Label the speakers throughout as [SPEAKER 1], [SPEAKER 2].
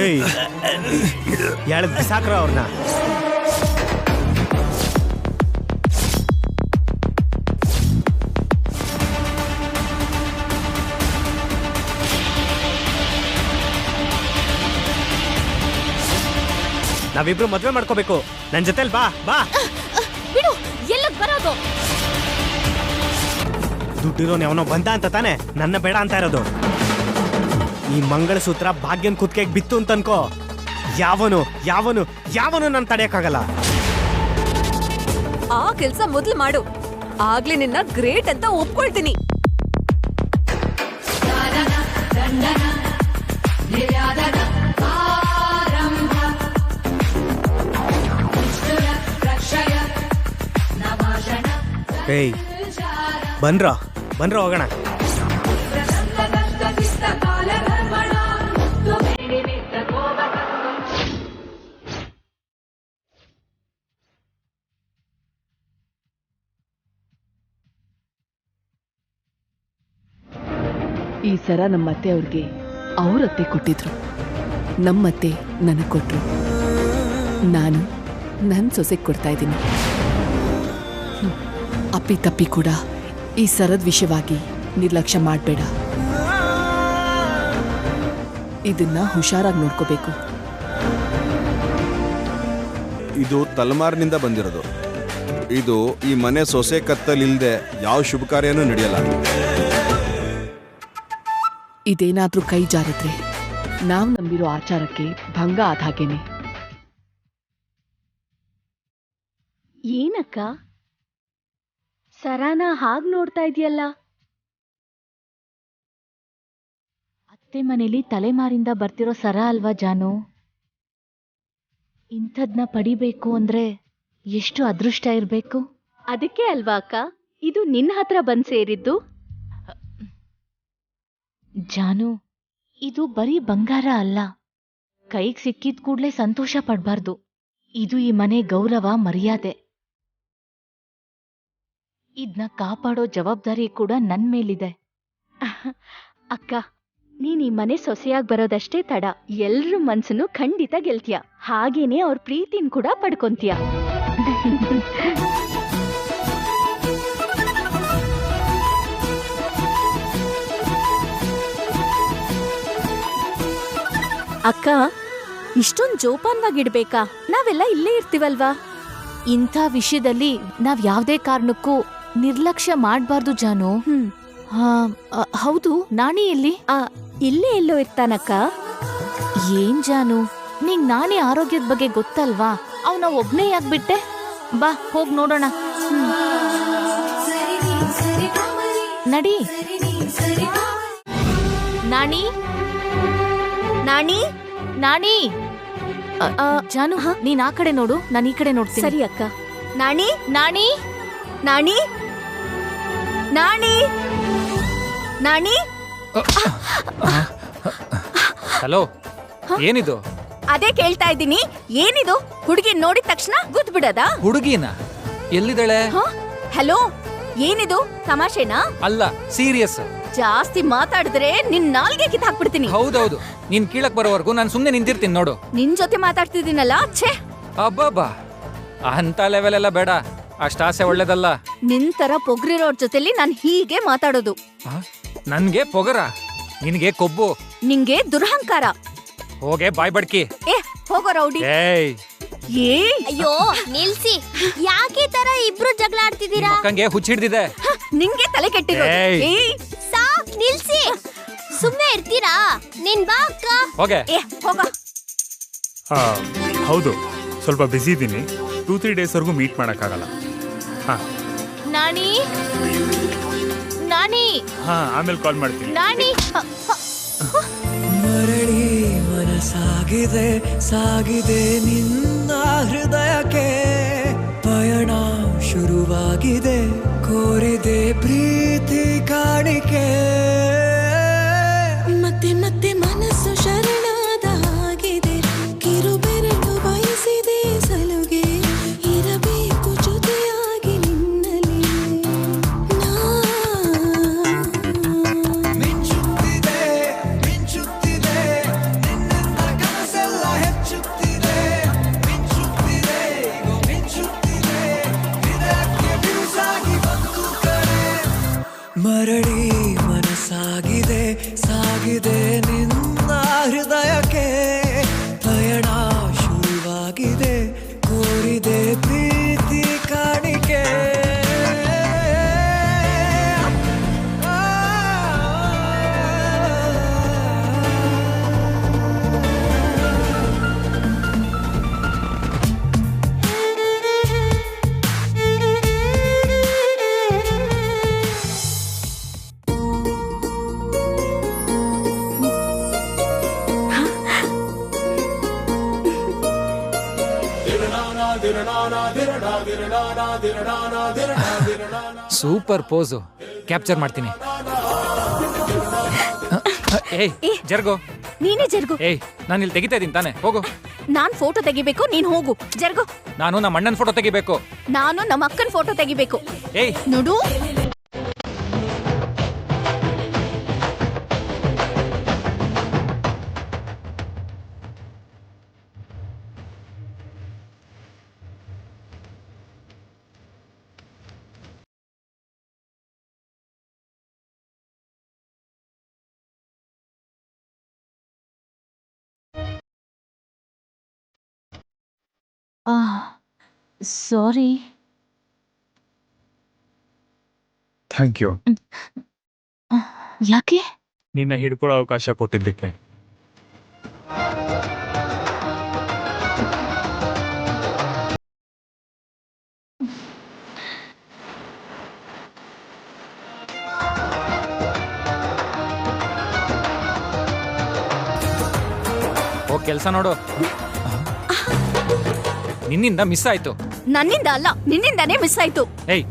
[SPEAKER 1] ಏಯ್ ಎಳ್ದು ಬಿಸಾಕ್ರ ಅವ್ರನ್ನ. ನಾವಿಬ್ರು ಮದ್ವೆ ಮಾಡ್ಕೋಬೇಕು. ನನ್ ಜೊತೆಲಿ ಬಾ ಬಾ.
[SPEAKER 2] ಬಿಡು, ಎಲ್ಲ ಬರೋದು.
[SPEAKER 1] ದುಡ್ಡಿರೋನ್ ಯಾವನೋ ಬಂದ ಅಂತ ತಾನೆ ನನ್ನ ಬೇಡ ಅಂತ ಇರೋದು. ಈ ಮಂಗಳಸೂತ್ರ ಭಾಗ್ಯನ್ ಕುತ್ತಿಗೆಗೆ ಬಿತ್ತು ಅಂತ ಅನ್ಕೋ, ಯಾವನು ಯಾವನು ಯಾವನು ನಾನು ತಡೆಯಕ್ಕಾಗಲ್ಲ.
[SPEAKER 2] ಆ ಕೆಲ್ಸ ಮೊದ್ಲು ಮಾಡು, ಆಗ್ಲೇ ನಿನ್ನ ಗ್ರೇಟ್ ಅಂತ ಒಪ್ಕೊಳ್ತೀನಿ.
[SPEAKER 1] ಏಯ್ ಬನ್ರ ಬನ್ರ ಹೋಗೋಣ.
[SPEAKER 3] ಈ ಸರ ನಮ್ಮತ್ತೆ ಅವ್ರಿಗೆ ಅವರತ್ತೆ ಕೊಟ್ಟಿದ್ರು, ನಮ್ಮತ್ತೆ ನನಗೆ ಕೊಟ್ರು. ನಾನು ನನ್ನ ಸೊಸೆಗೆ ಕೊಡ್ತಾ ಇದ್ದೀನಿ. ಅಪ್ಪಿ ತಪ್ಪಿ ಕೂಡ ಈ ಸರದ ವಿಷಯವಾಗಿ ನಿರ್ಲಕ್ಷ್ಯ ಮಾಡಬೇಡ. ಇದನ್ನ ಹುಷಾರಾಗಿ ನೋಡ್ಕೋಬೇಕು.
[SPEAKER 4] ಇದು ತಲೆಮಾರಿನಿಂದ ಬಂದಿರೋದು. ಇದು ಈ ಮನೆ ಸೊಸೆ ಕತ್ತಲಿಲ್ಲದೆ ಯಾವ ಶುಭ ಕಾರ್ಯನೂ ನಡೆಯಲ್ಲ.
[SPEAKER 3] ಇದೇನಾದ್ರೂ ಕೈ ಜಾರಿದ್ರೆ ನಾವು ನಂಬಿರೋ ಆಚಾರಕ್ಕೆ ಭಂಗ ಆದ ಹಾಗೇನೆ.
[SPEAKER 5] ಏನಕ್ಕ ಸರಾನ ಹಾಗ್ ನೋಡ್ತಾ ಇದೆಯಲ್ಲ? ಅತ್ತೆ ಮನೇಲಿ ತಲೆಮಾರಿಂದ ಬರ್ತಿರೋ ಸರ ಅಲ್ವಾ ಜಾನು? ಇಂಥದ್ನ ಪಡಿಬೇಕು ಅಂದ್ರೆ ಎಷ್ಟು ಅದೃಷ್ಟ ಇರ್ಬೇಕು. ಅದಕ್ಕೆ ಅಲ್ವಾ ಅಕ್ಕ ಇದು ನಿನ್ನ ಹತ್ರ ಬಂದ್ ಸೇರಿದ್ದು? ಜಾನು, ಇದು ಬರೀ ಬಂಗಾರ ಅಲ್ಲ. ಕೈಗೆ ಸಿಕ್ಕಿದ ಕೂಡ್ಲೆ ಸಂತೋಷ ಪಡ್ಬಾರ್ದು. ಇದು ಈ ಮನೆ ಗೌರವ, ಮರ್ಯಾದೆ. ಇದನ್ನ ಕಾಪಾಡೋ ಜವಾಬ್ದಾರಿ ಕೂಡ ನನ್ ಮೇಲಿದೆ. ಅಕ್ಕ, ನೀನ್ ಈ ಮನೆ ಸೊಸೆಯಾಗಿ ಬರೋದಷ್ಟೇ ತಡ. ಎಲ್ರ ಮನ್ಸನ್ನು ಖಂಡಿತ ಗೆಲ್ತೀಯ. ಹಾಗೇನೆ ಅವ್ರ ಪ್ರೀತಿನ ಕೂಡ ಪಡ್ಕೊಂತೀಯ.
[SPEAKER 2] ಅಕ್ಕ, ಇಷ್ಟೊಂದ್ ಜೋಪಾನವಾಗಿಡ್ಬೇಕಾ? ನಾವೆಲ್ಲ ಇಲ್ಲೇ ಇರ್ತೀವಲ್ವಾ?
[SPEAKER 5] ಇಂಥ ವಿಷಯದಲ್ಲಿ ನಾವ್ ಯಾವ್ದೇ ಕಾರಣಕ್ಕೂ ನಿರ್ಲಕ್ಷ್ಯ ಮಾಡ್ಬಾರ್ದು ಜಾನು. ಹೌದು, ನಾಣಿ ಎಲ್ಲಿ?
[SPEAKER 2] ಇಲ್ಲೇ ಎಲ್ಲೋ ಇರ್ತಾನಕ್ಕ.
[SPEAKER 5] ಏನ್ ಜಾನು, ನಿಂಗ್ ನಾಣಿ ಆರೋಗ್ಯದ ಬಗ್ಗೆ ಗೊತ್ತಲ್ವಾ? ಅವನ ಒಬ್ನೇ ಯಾಕ್ಬಿಟ್ಟೆ? ಬಾ ಹೋಗ್ ನೋಡೋಣ. ನಡಿ. ನಾಣಿ ನಾಣಿ ನಾಣಿ. ಜಾನು, ನೀನ್ ಆ ಕಡೆ ನೋಡು, ನಾನು ಈ ಕಡೆ ನೋಡ್ತೀನಿ.
[SPEAKER 2] ಸರಿ ಅಕ್ಕ. ನಾಣಿ
[SPEAKER 5] ನಾಣಿ
[SPEAKER 2] ನಾಣಿ ನಾಣಿ ನಾಣಿ.
[SPEAKER 6] ಹಲೋ, ಏನಿದು?
[SPEAKER 2] ಅದೇ ಕೇಳ್ತಾ ಇದ್ದೀನಿ, ಏನಿದು? ಹುಡುಗಿ ನೋಡಿದ ತಕ್ಷಣ ಗುದ್ ಬಿಡದ?
[SPEAKER 6] ಹುಡುಗಿನ ಎಲ್ಲಿದ್ದಾಳೆ?
[SPEAKER 2] ಹಲೋ, ಏನಿದು? ತಮಾಷೆನಾ?
[SPEAKER 6] ಅಲ್ಲ, ಸೀರಿಯಸ್.
[SPEAKER 2] ಜಾಸ್ತಿ ಮಾತಾಡಿದ್ರೆ ನಿನ್ ನಾಲ್ಗೆ ಕಿತ್ ಹಾಕ್ಬಿಡ್ತೀನಿ.
[SPEAKER 6] ಹೌದೌದು, ನೀನ್ ಕೀಳಕ್ ಬರೋವರೆಗೂ ನಾನು ಸುಮ್ನೆ ನಿಂತಿರ್ತೀನಿ ನೋಡು.
[SPEAKER 2] ನಿನ್ ಜೊತೆ ಮಾತಾಡ್ತಿದ್ದೀನಲ್ಲ, ಛೇ.
[SPEAKER 6] ಅಬ್ಬಬ್ಬಾ, ಅಂತ ಲೆವೆಲ್ ಎಲ್ಲ ಬೇಡ, ಅಷ್ಟಾಸೆ ಒಳ್ಳೇದಲ್ಲ.
[SPEAKER 2] ನಿನ್ ತರ ಪೊಗ್ರಿರೋರ್ ಜೊತೆಲಿ ನಾನ್ ಹೀಗೆ ಮಾತಾಡೋದು.
[SPEAKER 6] ನನ್ಗೆ ಪೊಗರ, ನಿನ್ಗೆ ಕೊಬ್ಬು,
[SPEAKER 2] ನಿಂಗೆ ದುರಹಂಕಾರ.
[SPEAKER 6] ಹೋಗೆ ಬಾಯ್ ಬಡ್ಕಿ.
[SPEAKER 2] ಹೋಗೋ ರೌಡಿ.
[SPEAKER 7] ಅಯ್ಯೋ ನಿಲ್ಸಿ, ಯಾಕೆ ಈ ತರ ಇಬ್ರು ಜಗಳ ಆಡ್ತಿದ್ದೀರಾ?
[SPEAKER 6] ಮಕ್ಕಂಗೆ ಹುಚ್ಚಿಡ್ದಿದೆ.
[SPEAKER 2] ನಿಂಗೆ ತಲೆ ಕೆಟ್ಟಿರೋ.
[SPEAKER 7] ಸಾಕ್ ನಿಲ್ಸಿ, ಸುಮ್ನೆ ಇರ್ತೀರಾ? ನೀನ್ ಬಾ ಅಕ್ಕ.
[SPEAKER 6] ಹೋಗೆ.
[SPEAKER 2] ಹೋಗ.
[SPEAKER 8] ಹೌದು, ಸ್ವಲ್ಪ ಬಿಸಿ ಇದ್ದೀನಿ. 2-3 ಡೇಸ್ವರೆಗೂ ಮೀಟ್ ಮಾಡೋಕ್ಕಾಗಲ್ಲ.
[SPEAKER 5] ನಾಣಿ ನಾಣಿ.
[SPEAKER 8] ಆಮೇಲೆ ಕಾಲ್ ಮಾಡ್ತೀನಿ.
[SPEAKER 5] ನಾಣಿ.
[SPEAKER 9] ಮರಳಿ ಮನಸಾಗಿದೆ, ಸಾಗಿದೆ ನಿನ್ನ ಹೃದಯಕ್ಕೆ. ಪಯಣ ಶುರುವಾಗಿದೆ, ಕೋರಿದೆ ಪ್ರೀತಿ ಕಾಣಿಕೆ.
[SPEAKER 10] ಮತ್ತೆ ಮತ್ತೆ ಮನಸ್ಸು ಶರಣಾದ ಹಾಗಿದೆ, ಕಿರುಬೆರಳು ಬಯಸಿದೆ ಸಲುಗೆ. ಇರಬೇಕು ಜೊತೆಯಾಗಿ ನಿನ್ನಲ್ಲಿ
[SPEAKER 9] ಮಿಂಚುತ್ತಿದೆ ಮಿಂಚುತ್ತಿದೆ ನಿನ್ನಿಂದ ಕನಸ ಮರಳಿ ಮನಸಾಗಿದೆ ಸಾಗಿದೆ ನಿನ್ನ ಹೃದಯಕ್ಕೆ ಪಯಣ ಶುರುವಾಗಿದೆ ಕೋರಿದೆ ಪ್ರೀತಿ ಕಾಣಿಕೆ
[SPEAKER 6] ಸೂಪರ್ ಪೋಸು, ಕ್ಯಾಪ್ಚರ್ ಮಾಡ್ತೀನಿ. ಏಯ್ ಜರ್ಗೋ.
[SPEAKER 2] ನೀನೇ ಜರ್ಗು.
[SPEAKER 6] ಏಯ್ ನಾನು ಇಲ್ಲಿ ತೆಗಿತಾ ಇದ್ದೀನಿ ತಾನೆ, ಹೋಗು.
[SPEAKER 2] ನಾನ್ ಫೋಟೋ ತೆಗಿಬೇಕು, ನೀನ್ ಹೋಗು. ಜರ್ಗು.
[SPEAKER 6] ನಾನು ನಮ್ಮ ಅಣ್ಣನ ಫೋಟೋ ತೆಗಿಬೇಕು.
[SPEAKER 2] ನಾನು ನಮ್ಮ ಅಕ್ಕನ ಫೋಟೋ ತೆಗಿಬೇಕು.
[SPEAKER 6] ಏಯ್
[SPEAKER 2] ನೋಡು.
[SPEAKER 5] ಸಾರಿ.
[SPEAKER 8] Thank you.
[SPEAKER 5] ಯಾಕೆ?
[SPEAKER 8] ನಿನ್ನ ಹಿಡ್ಕೊಳ್ಳೋ ಅವಕಾಶ ಕೊಟ್ಟಿದ್ದಕ್ಕೆ.
[SPEAKER 6] ಹೋಗ್ ಕೆಲ್ಸ ನೋಡು. ನಿನ್ನಿಂದ ಮಿಸ್ ಆಯ್ತು.
[SPEAKER 2] ನನ್ನಿಂದ ಅಲ್ಲ, ನಿನ್ನಿಂದಾನೇ ಮಿಸ್ ಆಯ್ತು.
[SPEAKER 6] ಏಯ್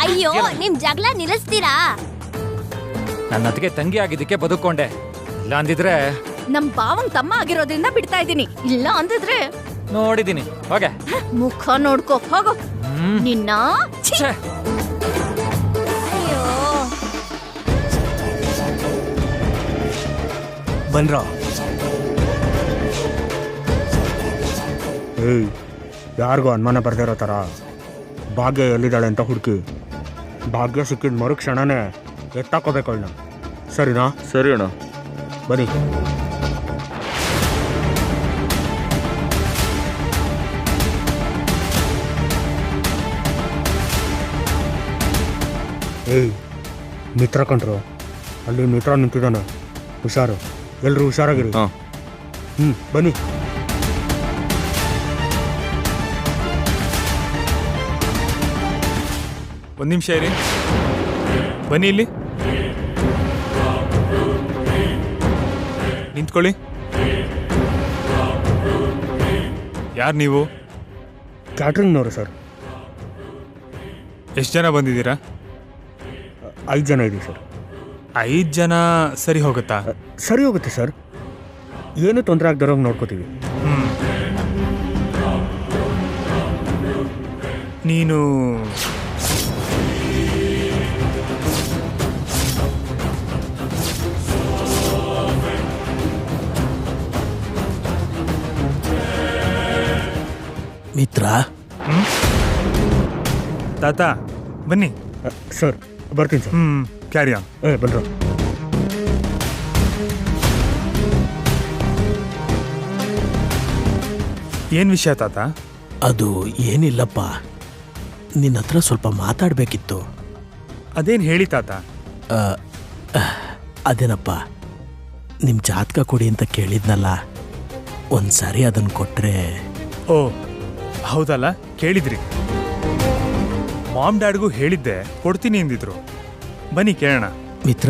[SPEAKER 7] ಅಯ್ಯೋ ನಿಮ್ ಜಗಳ ನಿಲ್ಲಿಸ್ತೀರಾ?
[SPEAKER 6] ನನ್ನ ಅತ್ತಿಗೆ ತಂಗಿ ಆಗಿದ್ದಕ್ಕೆ ಬದುಕೊಂಡೆ, ಇಲ್ಲ ಅಂದಿದ್ರೆ
[SPEAKER 2] ನಮ್ ಭಾವಂಗ್ ತಮ್ಮ ಆಗಿರೋದ್ರಿಂದ ಬಿಡ್ತಾ ಇದ್ದೀನಿ. ಇಲ್ಲ ಅಂದಿದ್ರೆ
[SPEAKER 6] ನೋಡಿದೀನಿ. ಹೋಗೆ
[SPEAKER 2] ಮುಖ ನೋಡ್ಕೋ, ಹೋಗು. ನಿನ್ನ ಛೀ.
[SPEAKER 7] ಅಯ್ಯೋ
[SPEAKER 1] ಬನ್ರೋ.
[SPEAKER 11] ಏಯ್, ಯಾರಿಗೂ ಅನುಮಾನ ಬರ್ದಿರೋ ಥರ ಭಾಗ್ಯ ಎಲ್ಲಿದ್ದಾಳೆ ಅಂತ ಹುಡುಕಿ, ಭಾಗ್ಯ ಸಿಕ್ಕಿದ ಮರುಕ್ಷಣನೇ ಎತ್ತಾಕೋಬೇಕು ಅಣ್ಣ. ಸರಿನಾ?
[SPEAKER 4] ಸರಿ ಅಣ್ಣ.
[SPEAKER 11] ಬನ್ನಿ. ಏಯ್, ಮಿತ್ರ ಕಂಡ್ರು, ಅಲ್ಲಿ ಮಿತ್ರ ನಿಂತಿದ್ದಾನೆ. ಹುಷಾರು, ಎಲ್ಲರೂ ಹುಷಾರಾಗಿರಿ. ಬನ್ನಿ.
[SPEAKER 8] ಒಂದು ನಿಮಿಷ ಇರಿ, ಬನ್ನಿ ಇಲ್ಲಿ ನಿಂತ್ಕೊಳ್ಳಿ. ಯಾರು ನೀವು?
[SPEAKER 11] ಕ್ಯಾಟ್ರಿಂಗ್ನವರು ಸರ್.
[SPEAKER 8] ಎಷ್ಟು ಜನ ಬಂದಿದ್ದೀರಾ?
[SPEAKER 11] 5 ಜನ ಇದ್ದೀವಿ ಸರ್.
[SPEAKER 8] 5 ಜನ ಸರಿ ಹೋಗುತ್ತಾ?
[SPEAKER 11] ಸರಿ ಹೋಗುತ್ತೆ ಸರ್, ಏನು ತೊಂದರೆ ಆಗದಿರೋಂಗೆ ನೋಡ್ಕೋತೀವಿ.
[SPEAKER 8] ನೀನು
[SPEAKER 1] ಮಿತ್ರ?
[SPEAKER 8] ತಾತ ಬನ್ನಿ.
[SPEAKER 11] ಸರ್ ಬರ್ತೀನಿ ಸರ್.
[SPEAKER 8] Carry on.
[SPEAKER 11] ಬನ್ರ.
[SPEAKER 8] ಏನು ವಿಷಯ ತಾತ?
[SPEAKER 1] ಅದು ಏನಿಲ್ಲಪ್ಪ, ನಿನ್ನ ಹತ್ರ ಸ್ವಲ್ಪ ಮಾತಾಡಬೇಕಿತ್ತು.
[SPEAKER 8] ಅದೇನು ಹೇಳಿ ತಾತ?
[SPEAKER 1] ಅದೇನಪ್ಪ, ನಿಮ್ಮ ಜಾತಕ ಕೊಡಿ ಅಂತ ಕೇಳಿದ್ನಲ್ಲ, ಒಂದ್ಸಾರಿ ಅದನ್ನು ಕೊಟ್ರೆ.
[SPEAKER 8] ಓ ಹೌದಲ್ಲ, ಕೇಳಿದ್ರಿ. ಮಾಮ್ ಡ್ಯಾಡ್ಗೂ ಹೇಳಿದ್ದೆ, ಕೊಡ್ತೀನಿ ಎಂದಿದ್ರು. ಬನ್ನಿ ಕೇಳೋಣ.
[SPEAKER 1] ಮಿತ್ರ,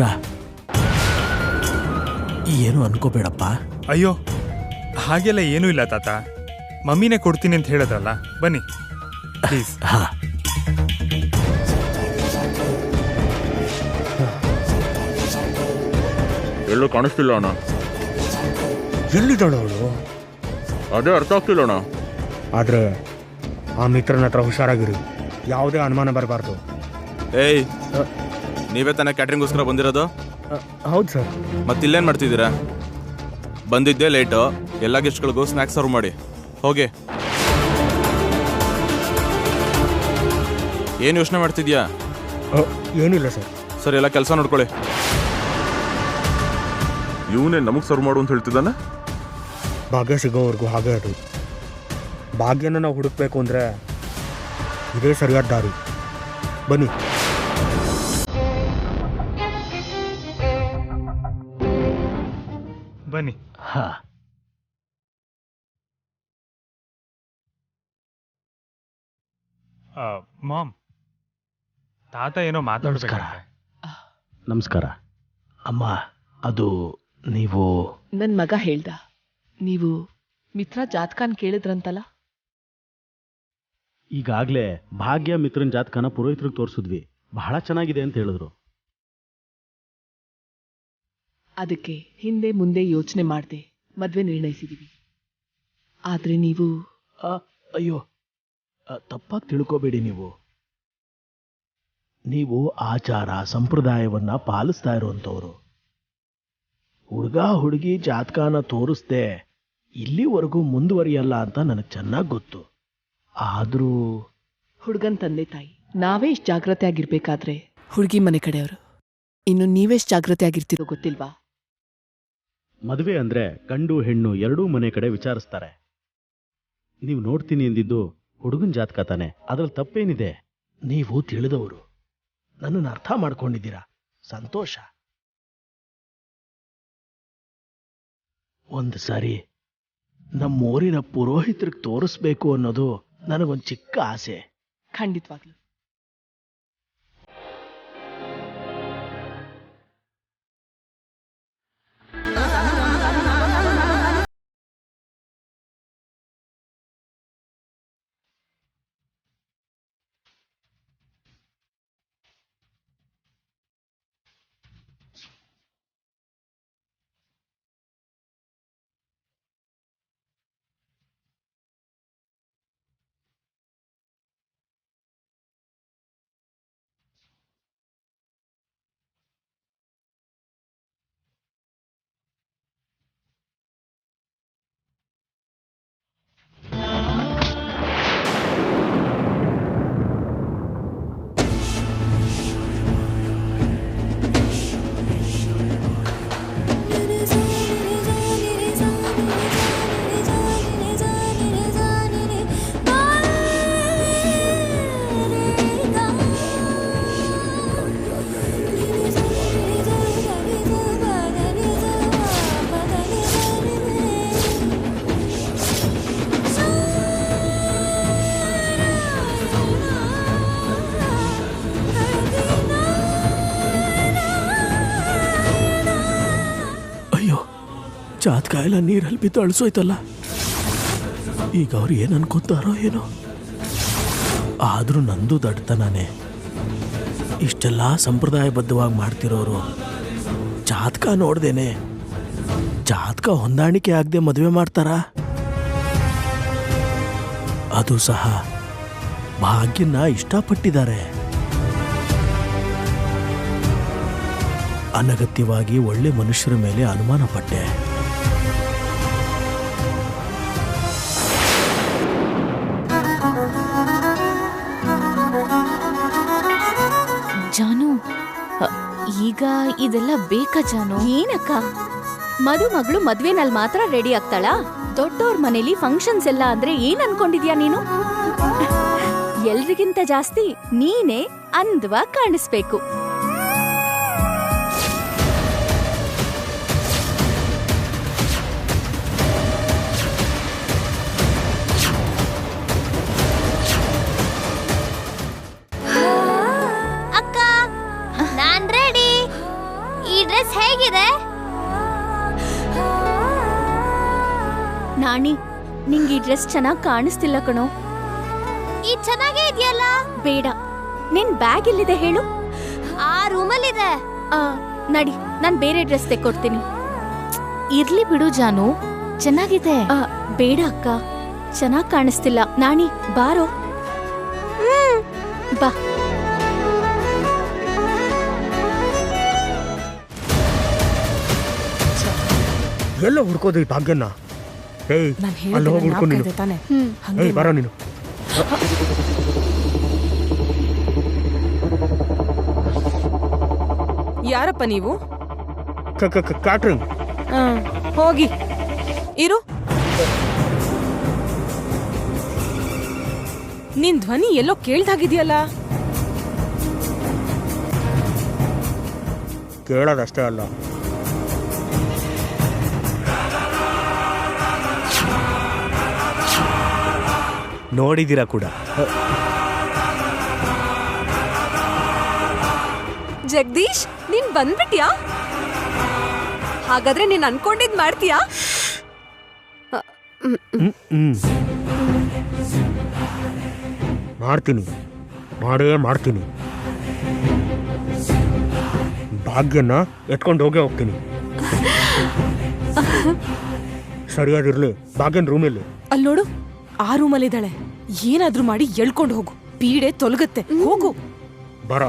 [SPEAKER 1] ಏನು ಅನ್ಕೋಬೇಡಪ್ಪ.
[SPEAKER 8] ಅಯ್ಯೋ ಹಾಗೆಲ್ಲ ಏನೂ ಇಲ್ಲ ತಾತ, ಮಮ್ಮಿನೇ ಕೊಡ್ತೀನಿ ಅಂತ ಹೇಳೋದಲ್ಲ. ಬನ್ನಿ ಪ್ಲೀಸ್.
[SPEAKER 1] ಹಾ,
[SPEAKER 4] ಎಲ್ಲೂ ಕಾಣಿಸ್ತಿಲ್ಲ ಅಣ್ಣ.
[SPEAKER 11] ಎಲ್ಲಿದ್ದಾಳು ಅವಳು?
[SPEAKER 4] ಅದೇ ಅರ್ಥ ಆಗ್ತಿಲ್ಲ ಅಣ್ಣ.
[SPEAKER 11] ಆದರೆ ಆ ಮಿತ್ರನ ಹತ್ರ ಹುಷಾರಾಗಿರಿ, ಯಾವುದೇ ಅನುಮಾನ ಬರಬಾರ್ದು.
[SPEAKER 4] ಏಯ್, ನೀವೇ ತಾನೇ ಕ್ಯಾಟ್ರಿಂಗ್ಗೋಸ್ಕರ ಬಂದಿರೋದು?
[SPEAKER 11] ಹೌದು ಸರ್.
[SPEAKER 4] ಮತ್ತಿಲ್ಲೇನು ಮಾಡ್ತಿದ್ದೀರಾ? ಬಂದಿದ್ದೇ ಲೇಟು, ಎಲ್ಲ ಗೆಸ್ಟ್ಗಳಿಗೂ ಸ್ನ್ಯಾಕ್ಸ್ ಸರ್ವ್ ಮಾಡಿ ಹೋಗಿ. ಏನು ಯೋಚನೆ ಮಾಡ್ತಿದ್ಯಾ?
[SPEAKER 11] ಏನಿಲ್ಲ ಸರ್.
[SPEAKER 12] ಸರಿ, ಎಲ್ಲ ಕೆಲಸ ನೋಡ್ಕೊಳ್ಳಿ.
[SPEAKER 13] ಇವನೇ ನಮಗೆ ಸರ್ವ್ ಮಾಡು ಅಂತ ಹೇಳ್ತಿದ್ದಾನೆ.
[SPEAKER 11] ಭಾಗ್ಯ ಸಿಗೋವರೆಗೂ ಹಾಗೆ ಅದು. ಭಾಗ್ಯನ ನಾವು ಹುಡುಕ್ಬೇಕು ಅಂದರೆ ಇದೇ ಸರಿಯಾದ ದಾರಿ. ಬನ್ನಿ.
[SPEAKER 8] ಬನ್ನಿ. ಮಾಮ್, ತಾತ ಏನೋ ಮಾತಾಡ್ಬೇಕಾರೆ.
[SPEAKER 14] ನಮಸ್ಕಾರ ಅಮ್ಮ. ಅದು ನೀವು
[SPEAKER 3] ನನ್ನ ಮಗ ಹೇಳ್ದ, ನೀವು ಮಿತ್ರ ಜಾತಕನ್ ಕೇಳಿದ್ರಂತಲ್ಲ.
[SPEAKER 14] ಈಗಾಗಲೇ ಭಾಗ್ಯ ಮಿತ್ರನ ಜಾತಕನ ಪುರೋಹಿತರಿಗೆ ತೋರಿಸಿದ್ವಿ. ಬಹಳ ಚೆನ್ನಾಗಿದೆ ಅಂತ ಹೇಳಿದ್ರು.
[SPEAKER 3] ಅದಕ್ಕೆ ಹಿಂದೆ ಮುಂದೆ ಯೋಚನೆ ಮಾಡದೆ ಮದ್ವೆ ನಿರ್ಣಯಿಸಿದೀವಿ. ಆದ್ರೆ ನೀವು
[SPEAKER 14] ಅಯ್ಯೋ, ತಪ್ಪಾಗಿ ತಿಳ್ಕೋಬೇಡಿ. ನೀವು ಆಚಾರ ಸಂಪ್ರದಾಯವನ್ನ ಪಾಲಿಸ್ತಾ ಇರುವಂಥವ್ರು. ಹುಡುಗ ಹುಡುಗಿ ಜಾತಕನ ತೋರಿಸ್ದೆ ಇಲ್ಲಿವರೆಗೂ ಮುಂದುವರಿಯಲ್ಲ ಅಂತ ನನಗೆ ಚೆನ್ನಾಗಿ ಗೊತ್ತು. ಆದ್ರೂ
[SPEAKER 3] ಹುಡುಗನ್ ತಂದೆ ತಾಯಿ ನಾವೇ ಇಷ್ಟು ಜಾಗ್ರತೆ ಆಗಿರ್ಬೇಕಾದ್ರೆ ಹುಡುಗಿ ಮನೆ ಕಡೆಯವರು ಇನ್ನು ನೀವೆಷ್ಟು ಜಾಗ್ರತೆ ಆಗಿರ್ತಿರೋ ಗೊತ್ತಿಲ್ವಾ?
[SPEAKER 14] ಮದುವೆ ಅಂದ್ರೆ ಗಂಡು ಹೆಣ್ಣು ಎರಡೂ ಮನೆ ಕಡೆ ವಿಚಾರಿಸ್ತಾರೆ. ನೀವು ನೋಡ್ತೀನಿ ಎಂದಿದ್ದು ಹುಡುಗನ ಜಾತಕ ತಾನೆ, ಅದ್ರಲ್ಲಿ ತಪ್ಪೇನಿದೆ? ನೀವು ತಿಳಿದವರು, ನನ್ನನ್ನು ಅರ್ಥ ಮಾಡ್ಕೊಂಡಿದ್ದೀರಾ, ಸಂತೋಷ. ಒಂದು ಸಾರಿ ನಮ್ಮೂರಿನ ಪುರೋಹಿತರಿಗೆ ತೋರಿಸ್ಬೇಕು ಅನ್ನೋದು ನನಗೊಂದು ಚಿಕ್ಕ ಆಸೆ.
[SPEAKER 3] ಖಂಡಿತವಾಗ್ಲು.
[SPEAKER 14] ಜಾತಕ ಎಲ್ಲ ನೀರಲ್ಲಿ ಬಿದ್ದು ಅಳಿಸೋಯ್ತಲ್ಲ. ಈಗ ಅವ್ರು ಏನು ಅನ್ಕೋತಾರೋ ಏನೋ. ಆದರೂ ನಂದು ದಡ್ತನಾನೆ. ಇಷ್ಟೆಲ್ಲ ಸಂಪ್ರದಾಯಬದ್ಧವಾಗಿ ಮಾಡ್ತಿರೋರು ಜಾತಕ ನೋಡ್ದೇನೆ ಜಾತಕ ಹೊಂದಾಣಿಕೆ ಆಗದೆ ಮದುವೆ ಮಾಡ್ತಾರ? ಅದು ಸಹ ಭಾಗ್ಯನ ಇಷ್ಟಪಟ್ಟಿದ್ದಾರೆ. ಅನಗತ್ಯವಾಗಿ ಒಳ್ಳೆ ಮನುಷ್ಯರ ಮೇಲೆ ಅನುಮಾನ ಪಟ್ಟೆ.
[SPEAKER 5] ಜಾನು, ಈಗ ಇದೆಲ್ಲ ಬೇಕಾ ಜಾನು?
[SPEAKER 2] ಏನಕ್ಕ, ಮದುಮಗಳು ಮದ್ವೆನಲ್ಲಿ ಮಾತ್ರ ರೆಡಿ ಆಗ್ತಾಳಾ? ದೊಡ್ಡೋರ್ ಮನೇಲಿ ಫಂಕ್ಷನ್ಸ್ ಎಲ್ಲ ಅಂದ್ರೆ ಏನ್ ಅನ್ಕೊಂಡಿದ್ಯಾ ನೀನು? ಎಲ್ರಿಗಿಂತ ಜಾಸ್ತಿ ನೀನೇ ಅಂದವಾಗಿ ಕಾಣಿಸ್ಬೇಕು.
[SPEAKER 7] ಹೇಗಿದೆ
[SPEAKER 2] ನಾಣಿ? ನಿಂಗೆ ಈ ಡ್ರೆಸ್ ಚೆನ್ನಾಗಿ ಕಾಣಿಸ್ತಿಲ್ಲ ಕಣೋ.
[SPEAKER 7] ಈ ಚೆನ್ನಾಗೇ ಇದೆಯಲ್ಲ.
[SPEAKER 2] ಬೇಡ, ನಿನ್ ಬ್ಯಾಗ್ ಎಲ್ಲಿದೆ ಹೇಳು?
[SPEAKER 7] ಆ ರೂಮಲ್ಲಿದೆ.
[SPEAKER 2] ನಡಿ, ನಾನ್ ಬೇರೆ ಡ್ರೆಸ್ ತೆಕ್ಕೊಡ್ತೀನಿ.
[SPEAKER 5] ಇರ್ಲಿ ಬಿಡು ಜಾನು, ಚೆನ್ನಾಗಿದೆ.
[SPEAKER 2] ಬೇಡ ಅಕ್ಕ, ಚೆನ್ನಾಗಿ ಕಾಣಿಸ್ತಿಲ್ಲ. ನಾಣಿ ಬಾರೋ. ಬಾ.
[SPEAKER 11] ಎಲ್ಲ ಹುಡ್ಕೋದು ಈ ಭಾಗ್ಯನ? ಏಯ್, ಅಲ್ಲಿ ಹೋಗಿ ಹುಡ್ಕೊ ನೀನು. ಏಯ್, ಬರೋ ನೀನು.
[SPEAKER 12] ಯಾರಪ್ಪ ನೀವು?
[SPEAKER 11] ಕ್ಯಾಟ್ರಿಂಗ್.
[SPEAKER 12] ಹೋಗಿ ಇರು. ನಿನ್ ಧ್ವನಿ ಎಲ್ಲೋ ಕೇಳ್ದಾಗಿದೆಯಲ್ಲ.
[SPEAKER 11] ಕೇಳೋದಷ್ಟೇ ಅಲ್ಲ,
[SPEAKER 1] ನೋಡಿದ್ದೀರಾ ಕೂಡ.
[SPEAKER 15] ಜಗದೀಶ್, ನೀನ್ ಬಂದ್ಬಿಟ್ಯಾ? ಹಾಗಾದ್ರೆ ನೀನ್ ಅನ್ಕೊಂಡಿದ್ ಮಾಡ್ತೀಯಾ?
[SPEAKER 11] ಮಾಡ್ತೀನಿ, ಮಾಡ್ತೀನಿ. ಭಾಗ್ಯನ ಎತ್ಕೊಂಡು ಹೋಗ್ತೀನಿ. ಸರಿಯಾದಿರ್ಲಿ. ಭಾಗ್ಯನ್ ರೂಮಲ್ಲಿ.
[SPEAKER 12] ಅಲ್ಲಿ ನೋಡು, ಆ ರೂಮಲ್ಲಿದ್ದಾಳೆ. ಏನಾದ್ರೂ ಮಾಡಿ ಎಳ್ಕೊಂಡು ಹೋಗು, ಪೀಡೆ ತೊಲಗುತ್ತೆ. ಹೋಗು.
[SPEAKER 11] ಬರ.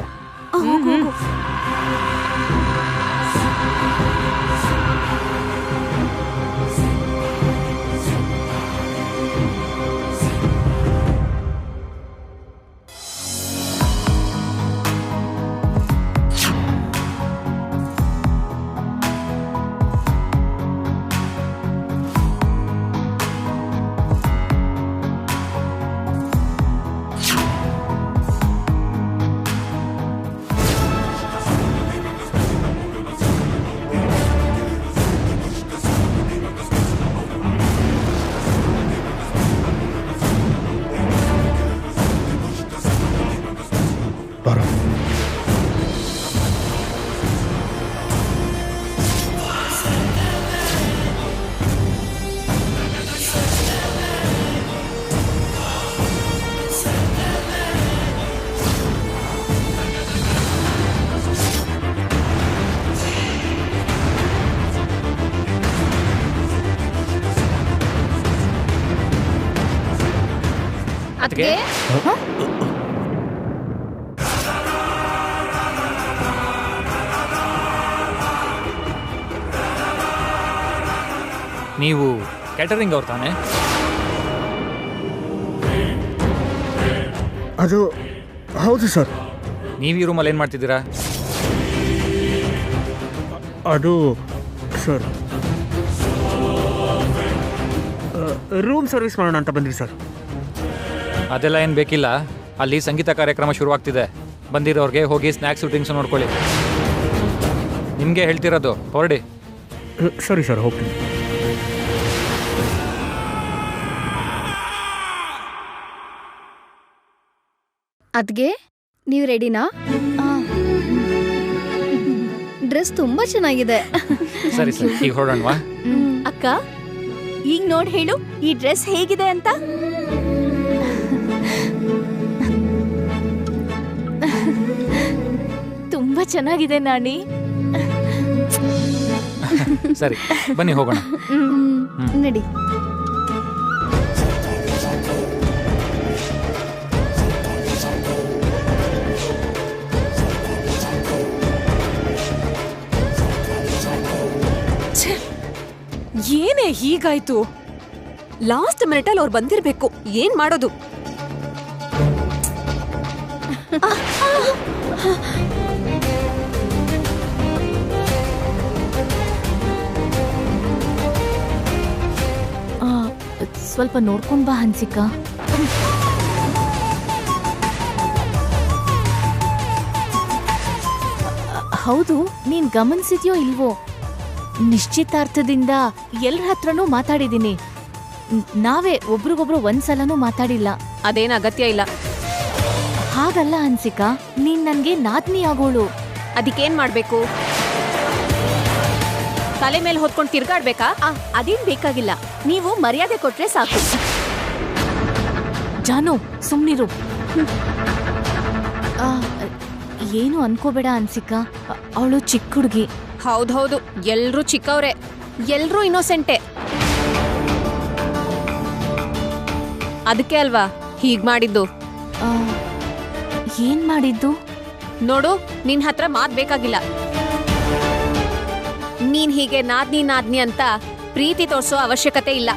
[SPEAKER 5] ಅದ್ಕೆ
[SPEAKER 6] ನೀವು ಕ್ಯಾಟರಿಂಗ್ ಅವ್ರು ತಾನೆ?
[SPEAKER 11] ಅದು ಹೌದು ಸರ್.
[SPEAKER 6] ನೀವು ಈ ರೂಮಲ್ಲಿ ಏನು ಮಾಡ್ತಿದ್ದೀರಾ?
[SPEAKER 11] ಅದು ಸರ್, ರೂಮ್ ಸರ್ವಿಸ್ ಮಾಡೋಣ ಅಂತ ಬಂದ್ವಿ ಸರ್.
[SPEAKER 6] ಅದೆಲ್ಲ ಏನು ಬೇಕಿಲ್ಲ. ಅಲ್ಲಿ ಸಂಗೀತ ಕಾರ್ಯಕ್ರಮ ಶುರುವಾಗ್ತಿದೆ. ಬಂದಿರೋರಿಗೆ ಹೋಗಿ ಸ್ನ್ಯಾಕ್ಸು ಡ್ರಿಂಕ್ಸು ನೋಡ್ಕೊಳ್ಳಿ. ನಿಮಗೆ ಹೇಳ್ತಿರೋದು, ಹೊರಡಿ.
[SPEAKER 11] ಸರಿ ಸರ್, ಹೋಗ್ತೀನಿ.
[SPEAKER 2] ಅದ್ಗೆ ನೀವು ರೆಡಿನಾ? ಡ್ರೆಸ್ ತುಂಬಾ ಚೆನ್ನಾಗಿದೆ.
[SPEAKER 6] ಸರಿ ಸರಿ, ಈಗ ಹೊರಡೋಣವಾ?
[SPEAKER 2] ಅಕ್ಕ, ಈಗ ನೋಡ್ ಹೇಳು, ಈ ಡ್ರೆಸ್ ಹೇಗಿದೆ ಅಂತ.
[SPEAKER 5] ತುಂಬಾ ಚೆನ್ನಾಗಿದೆ ನಾಣಿ.
[SPEAKER 6] ಸರಿ, ಬನ್ನಿ ಹೋಗೋಣ.
[SPEAKER 2] ನಡಿ.
[SPEAKER 12] ಏನೇ ಹೀಗಾಯ್ತು?
[SPEAKER 15] ಲಾಸ್ಟ್ ಮಿನಿಟ್ ಅಲ್ಲಿ ಅವ್ರು ಬಂದಿರ್ಬೇಕು. ಏನ್ ಮಾಡೋದು?
[SPEAKER 5] ಸ್ವಲ್ಪ ನೋಡ್ಕೊಂಡ್ ಬಾ ಹನ್ಸಿಕಾ. ಹೌದು, ನೀನ್ ಗಮನಿಸಿದ್ಯೋ ಇಲ್ವೋ, ನಿಶ್ಚಿತಾರ್ಥದಿಂದ ಎಲ್ರ ಹತ್ರನೂ ಮಾತಾಡಿದೀನಿ. ನಾವೇ ಒಬ್ರಿಗೊಬ್ರು ಒಂದ್ಸಲನೂ ಮಾತಾಡಿಲ್ಲ.
[SPEAKER 15] ಅದೇನ್ ಅಗತ್ಯ ಇಲ್ಲ.
[SPEAKER 5] ಹಾಗಲ್ಲ ಹನ್ಸಿಕಾ, ನೀನ್ ನನ್ಗೆ ನಾದ್ನಿ ಆಗೋಳು.
[SPEAKER 15] ಅದಕ್ಕೇನ್ ಮಾಡ್ಬೇಕು? ತಲೆ ಮೇಲೆ ಹೊತ್ಕೊಂಡು ತಿರ್ಗಾಡ್ಬೇಕಾ?
[SPEAKER 2] ಅದೇನ್ ಬೇಕಾಗಿಲ್ಲ, ನೀವು ಮರ್ಯಾದೆ ಕೊಟ್ರೆ ಸಾಕು.
[SPEAKER 5] ಜಾನು, ಸುಮ್ನಿರು. ಏನು ಅನ್ಕೋಬೇಡ ಹನ್ಸಿಕಾ, ಅವಳು ಚಿಕ್ಕ ಹುಡುಗಿ.
[SPEAKER 15] ಹೌದೌದು, ಎಲ್ರೂ ಚಿಕ್ಕವ್ರೆ, ಎಲ್ರೂ ಇನ್ನೋಸೆಂಟೆ. ಅದಕ್ಕೆ ಅಲ್ವಾ ಹೀಗ್ ಮಾಡಿದ್ದು.
[SPEAKER 5] ಏನ್ ಮಾಡಿದ್ದು?
[SPEAKER 15] ನೋಡು, ನಿನ್ ಹತ್ರ ಮಾತ್ ಬೇಕಾಗಿಲ್ಲ. ನೀನ್ ಹೀಗೆ ನಾದ್ನಿ ನಾದ್ನಿ ಅಂತ ಪ್ರೀತಿ ತೋರ್ಸೋ ಅವಶ್ಯಕತೆ ಇಲ್ಲ.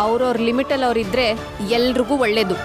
[SPEAKER 15] ಅವ್ರವ್ರ ಲಿಮಿಟಲ್ಲಿ ಅವ್ರಿದ್ರೆ ಎಲ್ರಿಗೂ ಒಳ್ಳೇದು.